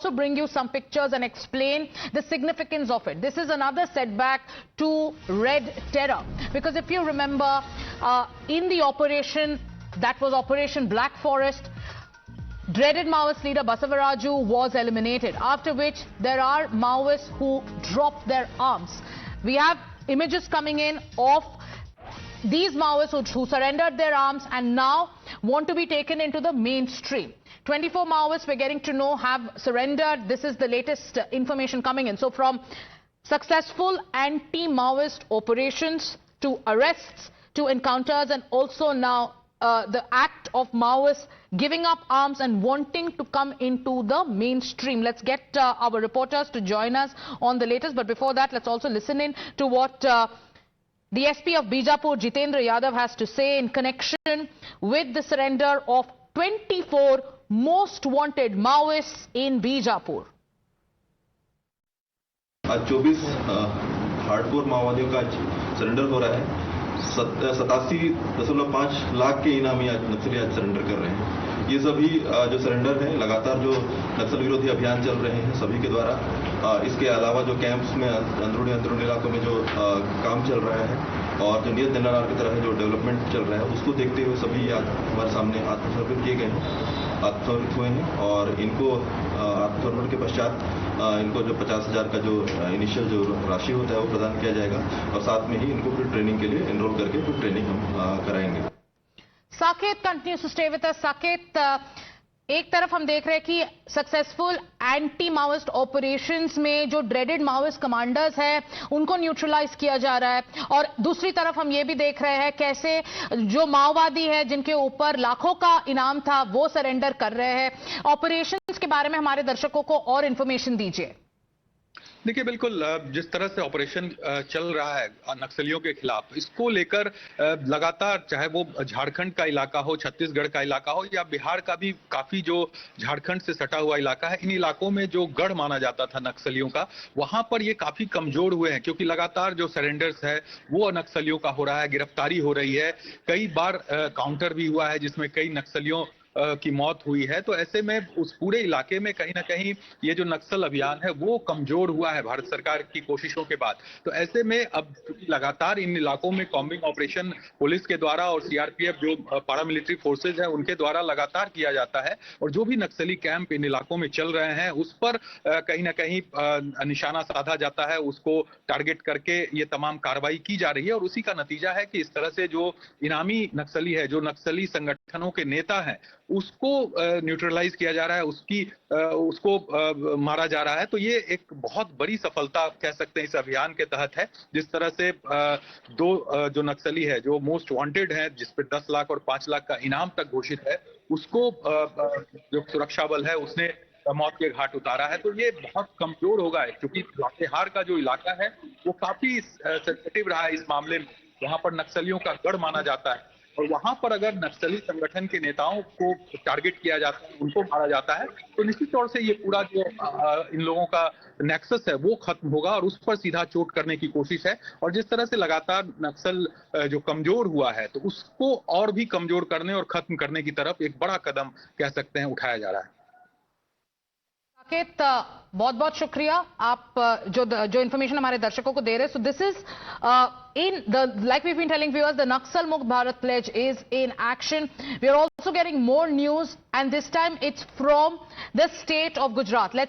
also bring you some pictures and explain the significance of it. This is another setback to Red Terror, because if you remember, in the operation, that was Operation Black Forest, dreaded Maoist leader Basavaraju was eliminated, after which there are Maoists who dropped their arms. We have images coming in of these Maoists who surrendered their arms and now want to be taken into the mainstream. 24 Maoists, we're getting to know, have surrendered. This is the latest information coming in. So from successful anti-Maoist operations to arrests to encounters, and also now the act of Maoists giving up arms and wanting to come into the mainstream. Let's get our reporters to join us on the latest. But before that, let's also listen in to what the SP of Bijapur, Jitendra Yadav, has to say in connection with the surrender of 24 most wanted Maoists in Bijapur. आज 24 hardcore माओवादियों का surrender हो रहा है। 87.5 लाख के इनामी आज नक्सली आज सरेंडर कर रहे हैं। ये सभी जो सरेंडर है, लगातार जो नक्सल विरोधी अभियान चल रहे हैं सभी के द्वारा, इसके अलावा जो कैंप्स में अंदरूनी इलाकों में जो काम चल रहा है और जो नियत जनरल की तरह जो डेवलपमेंट चल रहा है, उसको देखते हुए सभी आज हमारे सामने आत्मसमर्पित किए गए हैं, आत्मसमर्पित हुए हैं। और इनको आत्मसमर्पण के पश्चात इनको जो 50,000 का जो इनिशियल जो राशि होता है वो प्रदान किया जाएगा और साथ में ही इनको फिर ट्रेनिंग के लिए एनरोल करके फिर ट्रेनिंग हम कराएंगे। Saket continues to stay with us. Saket, एक तरफ हम देख रहे हैं कि सक्सेसफुल एंटी माओइस्ट ऑपरेशंस में जो ड्रेडेड माओइस्ट कमांडर्स हैं उनको न्यूट्रलाइज किया जा रहा है, और दूसरी तरफ हम ये भी देख रहे हैं कैसे जो माओवादी है जिनके ऊपर लाखों का इनाम था वो सरेंडर कर रहे हैं। ऑपरेशंस के बारे में हमारे दर्शकों को और इंफॉर्मेशन दीजिए। देखिए, बिल्कुल जिस तरह से ऑपरेशन चल रहा है नक्सलियों के खिलाफ, इसको लेकर लगातार, चाहे वो झारखंड का इलाका हो, छत्तीसगढ़ का इलाका हो या बिहार का भी काफी जो झारखंड से सटा हुआ इलाका है, इन इलाकों में जो गढ़ माना जाता था नक्सलियों का, वहां पर ये काफी कमजोर हुए हैं, क्योंकि लगातार जो सरेंडर्स है वो नक्सलियों का हो रहा है, गिरफ्तारी हो रही है, कई बार काउंटर भी हुआ है जिसमें कई नक्सलियों की मौत हुई है। तो ऐसे में उस पूरे इलाके में कहीं ना कहीं ये जो नक्सल अभियान है वो कमजोर हुआ है भारत सरकार की कोशिशों के बाद। तो ऐसे में अब लगातार इन इलाकों में कॉम्बिंग ऑपरेशन पुलिस के द्वारा और सीआरपीएफ जो पारामिलिट्री फोर्सेज है उनके द्वारा लगातार किया जाता है, और जो भी नक्सली कैंप इन इलाकों में चल रहे हैं उस पर कहीं ना कहीं निशाना साधा जाता है, उसको टारगेट करके ये तमाम कार्रवाई की जा रही है। और उसी का नतीजा है कि इस तरह से जो इनामी नक्सली है, जो नक्सली संगठनों के नेता हैं, उसको न्यूट्रलाइज किया जा रहा है, उसको मारा जा रहा है। तो ये एक बहुत बड़ी सफलता कह सकते हैं इस अभियान के तहत है। जिस तरह से दो जो नक्सली है जो मोस्ट वांटेड है, जिस पे 10 लाख और 5 लाख का इनाम तक घोषित है, उसको जो सुरक्षा बल है उसने मौत के घाट उतारा है। तो ये बहुत कमजोर होगा, क्योंकि लातेहार का जो इलाका है वो काफी सेंसिटिव रहा है इस मामले में। वहां पर नक्सलियों का गढ़ माना जाता है, और वहां पर अगर नक्सली संगठन के नेताओं को टारगेट किया जाता है, उनको मारा जाता है, तो निश्चित तौर से ये पूरा जो इन लोगों का नेक्सस है वो खत्म होगा और उस पर सीधा चोट करने की कोशिश है। और जिस तरह से लगातार नक्सल जो कमजोर हुआ है, तो उसको और भी कमजोर करने और खत्म करने की तरफ एक बड़ा कदम कह सकते हैं उठाया जा रहा है। साकेत, बहुत बहुत शुक्रिया आप जो इन्फॉर्मेशन हमारे दर्शकों को दे रहे हैं। So this is in the, like we've been telling viewers, the Naxal Mukt Bharat pledge is in action. We are also getting more news, and this time it's from the state of Gujarat. Let's